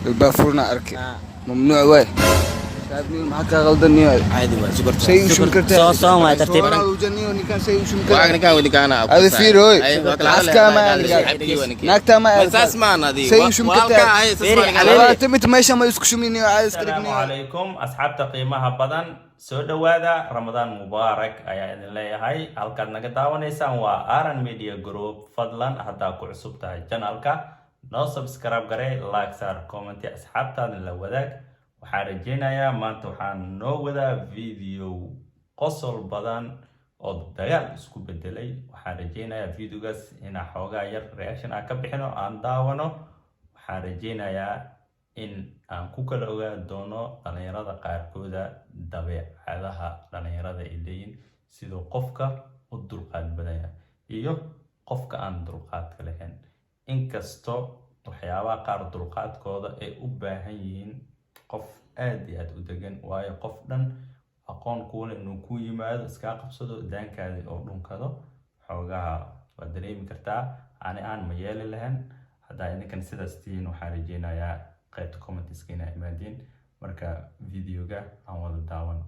البافورنا أركي ممنوع وين شايفني معك غلطني عادي بقى شكرت شيء وشو كرتها صو ما ترتيب وجني وني كان شيء وشو وانا كان ودي كان هذا فير هوي عسكر ما يعني ناكتا ما بس اسمعنا دي شيء وشو كرتها هاي اسمعني تمت ماشي ما يسكشوا مني وعايز السلام عليكم أصحاب قيمها بدن soo dhawaada Ramadan Mubarak ayaa idin leeyahay halkaad naga daawanaysaan waa Aran Media Group fadlan haddaa ku cusub tahay channelka noo subscribe garee like saar comment asxaabtaada la wadaag waxaan rajeynayaa maanta waxaan noo wadaa video qosol badan oo dagaal isku bedelay waxaan rajeynayaa videogaas inaan xoogaa yar reaction aan ka bixino aan daawano waxaan rajeynayaa in aan ku kala ogaan doono dhalinyarada qaarkooda dabeecadaha dhalinyarada ay leeyihiin sidoo qofka u dulqaad badan yahay iyo qofka aan dulqaadka lahayn inkastoo waxyaabaha qaar dulqaadkooda ay u baahan yihiin qof aad iyo aad u degan waayo qof dhan aqoon kuule inuu ku yimaado iska qabsado daankaadii oo dhunkado xoogaha waa dareemi kartaa aan ma yeeli lahayn haddaa idinkan sidaas tihiin waxaan rajeynayaa qaybta comments ina imaadeen marka videoga aan wada daawano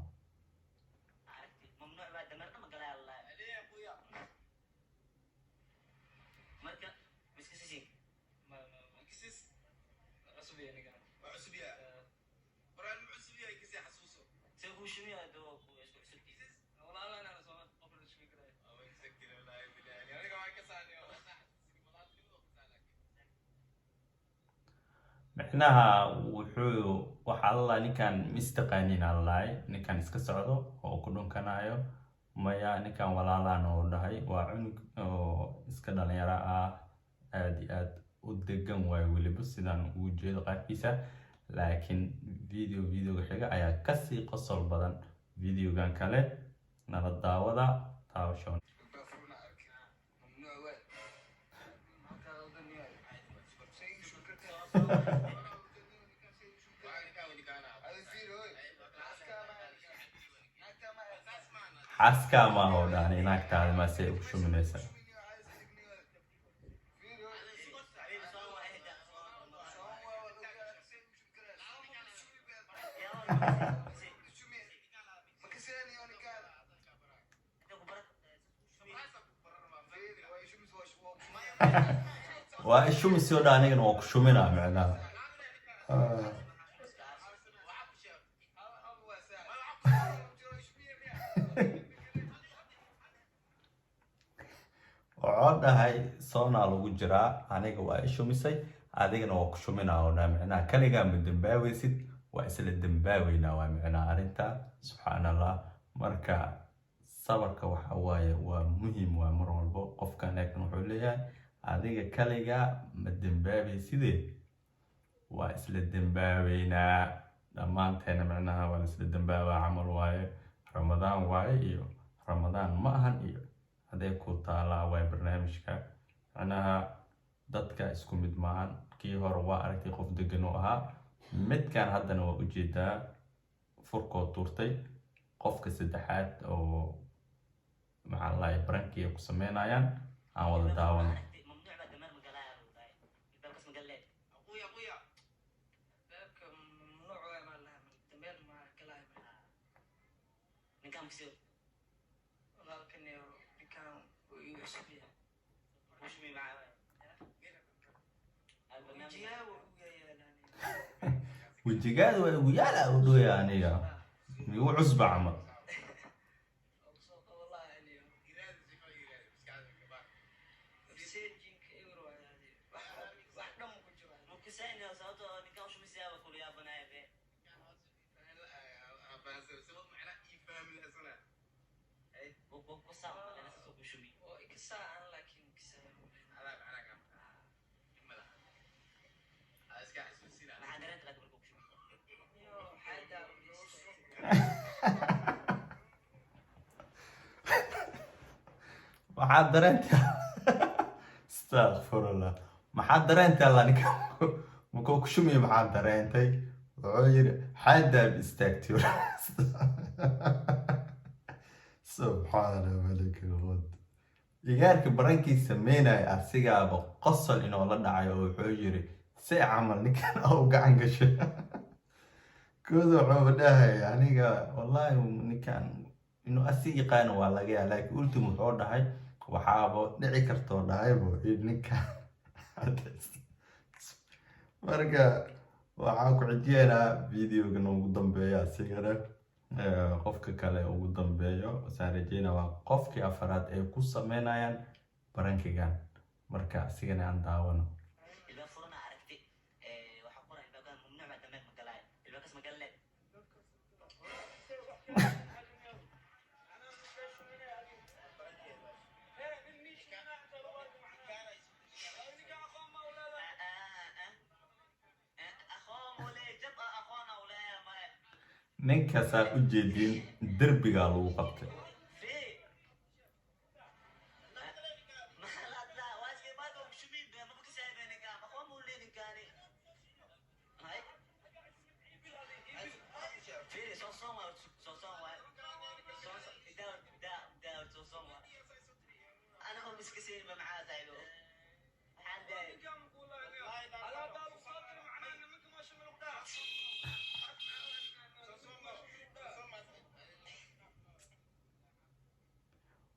معناها wuxuu waxa alla ninkan mistaqaanin allaay ninkan iska socdo oo ku dhunkanayo maya ninkan walaalaan oo dhahay waa cunug oo iska dhalinyaro ah aad iyo aad u degan way waliba sidaan ugu jeedo qaabkiisa laakiin videoga xiga ayaa kasii qosol badan videogan kale nala daawada taawasho حاسكا ما هو داني هناك تعال ما سيء شو من يسا وشو مسيو داني كنوك شو منا معناها وعودها صونا لو جرا aniga waa ishumisay adigana waa ku shuminaa oo macnaha kaliga mid dambaawaysid waa isla dambaawayna waa macnaha arinta subhanallah marka sabarka waxa waaye waa muhiim waa mar walbo qofka laakiin wuxuu leeyahay adiga kaliga ma dambaawaysid waa isla dambaawayna dhamaanteena macnaha waa isla dambaawaa amal waaye Ramadan waaye iyo Ramadan ma ahan iyo hadee ku taala way barnaamijka anaha dadka isku mid maahan kii hore waa aragtay qof degan oo ahaa midkan haddana waa u jeedaa furko turtay qofka saddexaad oo maxaa la branki ku sameynayaan aan wada daawano وجهاد ويالا ودويا انيغا ميو عصبة عمل waxaad dareentay astaghfirullah maxaad dareentay alla ninka muxuu ku shumay maxaad dareentay wuxuu yiri xadaab istaagtiyo subhanallah malika god igaarka barankiisa sameynay asigaaba qosol inoo la dhacayo wuxuu yiri si camal ninkan oo gacan gasho kooda wuxuu dhahay aniga wallahi ninkan inuu asi yaqaan waa laga yaabaa laakiin ultim wuxuu dhahay waxaaba dhici karto dhahaybo ninkan marka waxaan ku xijiyeynaa videogan ugu dambeeya asigana qofka kale ugu dambeeyo waxaan rajeynaa waa qofkii afaraad ay ku sameynayaan barankigan marka asigana aan daawano ninkaasaa u jeedin derbigaa lagu qabtay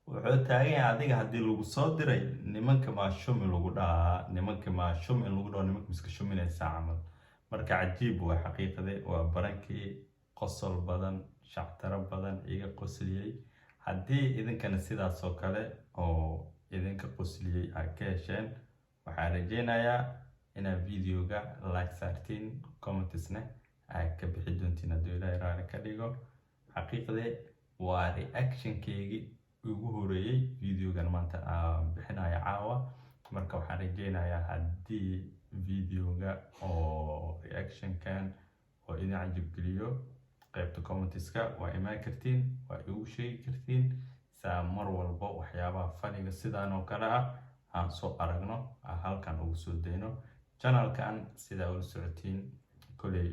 wuxuu taagan yahay adiga haddii lagu soo diray nimanka maa shumi lagu dhahaa nimanka maa shumi in lagu dhaho nimanka miska shuminaysaa camal marka cajiib waa xaqiiqade waa barankii qosol badan shactaro badan iga qosliyey haddii idinkana sidaas oo kale oo idinka qosliyey aad ka hesheen waxaan rajeynayaa inaad videoga like saartiin commentsna aad ka bixi doontiin hadduu ilaahay raali ka dhigo xaqiiqde waa reactionkeygii ugu horeeyay videogan maanta aan bixinayo caawa marka waxaan rajeynayaa haddii videoga oo reactionkan oo idin cajab geliyo qaybta commentska waa imaan kartiin waa igu sheegi kartiin saa mar walba waxyaabaha faniga sidaan oo kale ah aan soo aragno halkan ugu soo dayno channelkan sidaa ula socotiin koley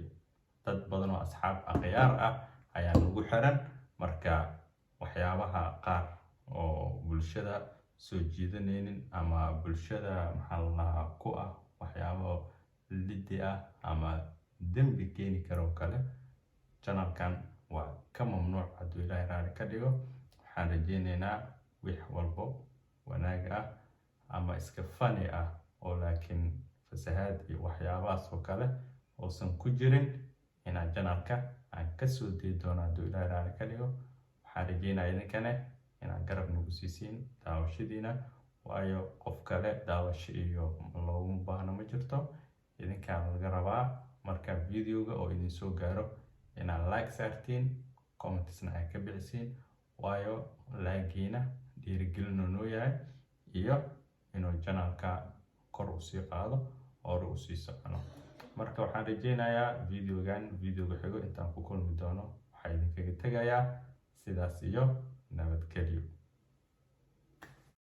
dad badan oo asxaab akhyaar ah ayaa nagu xiran marka waxyaabaha qaar oo bulshada soo jiidanaynin ama bulshada maxaa ku ah waxyaabo liddi ah ama dembi keeni karo kale channelkan waa ka mamnuuc hadduu ilaahay raali ka dhigo waxaan rajeynaynaa wix walbo wanaag ah ama iska fani ah oo laakiin fasahaad iyo waxyaabahaas oo kale uusan ku jirin inaan channelka aan ka soo dii doono hadduu ilaahay raali ka dhigo waxaan rajeynayaa idinkane inaad garab nagu siisiin daawashadiina waayo qof kale daawasho iyo loogu baahno ma jirto idinkaa laga rabaa marka videoga oo idin soo gaaro inaad like saartiin commentsna aad ka bixisiin waayo laagiina dhiirigelin noo yahay iyo inuu channelka kor u sii qaado oo u sii socono marka waxaan rajeynayaa videoga xigo intaan ku kulmi doono waxaa idinkaga tegayaa sidaas iyo nabadgelyo